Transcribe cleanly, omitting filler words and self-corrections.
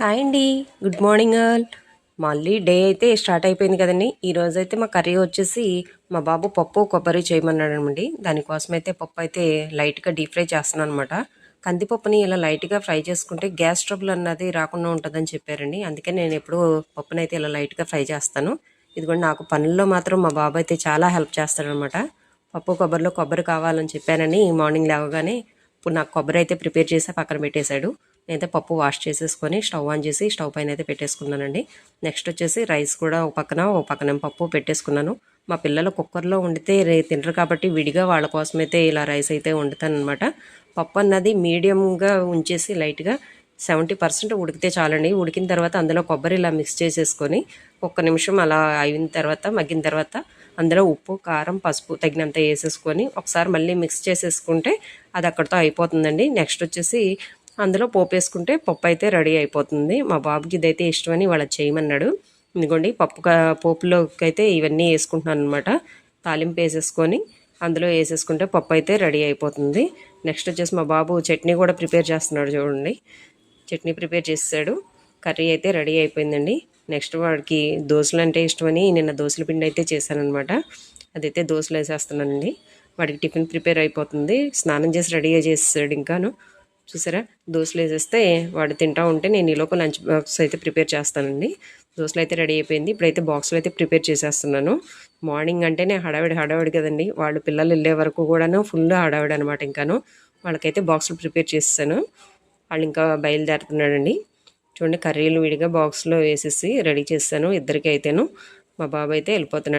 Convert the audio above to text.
Hi అండి. Good morning all. మళ్ళీ day అయితే స్టార్ట్ అయిపోయింది కదండి. ఈరోజైతే మా కర్రీ వచ్చేసి మా బాబు పప్పు కొబ్బరి చేయమన్నాడండి. దానికోసం అయితే పప్పు అయితే లైట్గా డీప్ ఫ్రై చేస్తున్నాను అనమాట. కందిపప్పుని ఇలా లైట్గా ఫ్రై చేసుకుంటే గ్యాస్ ట్రబుల్ అన్నది రాకుండా ఉంటుందని చెప్పారండి. అందుకే నేను ఎప్పుడూ పప్పునైతే ఇలా లైట్గా ఫ్రై చేస్తాను. ఇదిగోండి, నాకు పనుల్లో మాత్రం మా బాబు అయితే చాలా హెల్ప్ చేస్తాడనమాట. పప్పు కొబ్బరిలో కొబ్బరి కావాలని చెప్పానని మార్నింగ్ లేవగానే ఇప్పుడు నాకు కొబ్బరి అయితే ప్రిపేర్ చేసి పక్కన పెట్టేశాడు. నేనైతే పప్పు వాష్ చేసేసుకొని స్టవ్ ఆన్ చేసి స్టవ్ పైన అయితే పెట్టేసుకున్నానండి. నెక్స్ట్ వచ్చేసి రైస్ కూడా ఒక పక్కన పప్పు పెట్టేసుకున్నాను. మా పిల్లలు కుక్కర్లో వండితే తినరు కాబట్టి విడిగా వాళ్ళ కోసమైతే ఇలా రైస్ అయితే వండుతాను అనమాట. పప్పు అన్నది మీడియంగా ఉంచేసి లైట్గా 70% ఉడికితే చాలండి. ఉడికిన తర్వాత అందులో కొబ్బరి ఇలా మిక్స్ చేసేసుకొని ఒక్క నిమిషం అలా అయిన తర్వాత మగ్గిన తర్వాత అందులో ఉప్పు, కారం, పసుపు తగినంత వేసేసుకొని ఒకసారి మళ్ళీ మిక్స్ చేసేసుకుంటే అది అక్కడితో అయిపోతుందండి. నెక్స్ట్ వచ్చేసి అందులో పోపు వేసుకుంటే పప్పు అయితే రెడీ అయిపోతుంది. మా బాబుకి ఇదైతే ఇష్టమని వాళ్ళ చేయమన్నాడు. ఇదిగోండి, పోపులోకి అయితే ఇవన్నీ వేసుకుంటున్నాను అనమాట. తాలింపు వేసేసుకొని అందులో వేసేసుకుంటే పప్పు అయితే రెడీ అయిపోతుంది. నెక్స్ట్ వచ్చేసి మా బాబు చట్నీ కూడా ప్రిపేర్ చేస్తున్నాడు చూడండి. చట్నీ ప్రిపేర్ చేసాడు. కర్రీ అయితే రెడీ అయిపోయిందండి. నెక్స్ట్ వాడికి దోశలు అంటే ఇష్టమని నిన్న దోశల పిండి అయితే చేశానమాట. అదైతే దోశలు వేసేస్తున్నానండి. వాడికి టిఫిన్ ప్రిపేర్ అయిపోతుంది. స్నానం చేసి రెడీగా చేసాడు. ఇంకాను చూసారా, దోశలు వేసేస్తే వాడు తింటా ఉంటే నేను ఈలోపు లంచ్ బాక్స్ అయితే ప్రిపేర్ చేస్తానండి. దోశలు అయితే రెడీ అయిపోయింది. ఇప్పుడైతే బాక్సులు అయితే ప్రిపేర్ చేసేస్తున్నాను. మార్నింగ్ అంటేనే హడావిడి కదండి. వాళ్ళు పిల్లలు వెళ్ళే వరకు కూడాను ఫుల్ హడావిడి అనమాట. ఇంకాను వాళ్ళకైతే బాక్సులు ప్రిపేర్ చేసేసాను. వాళ్ళు ఇంకా బయలుదేరుతున్నాడండి. చూడండి, కర్రీలు విడిగా బాక్స్లో వేసేసి రెడీ చేస్తాను ఇద్దరికి అయితేను. మా బాబు అయితే వెళ్ళిపోతున్నాడు.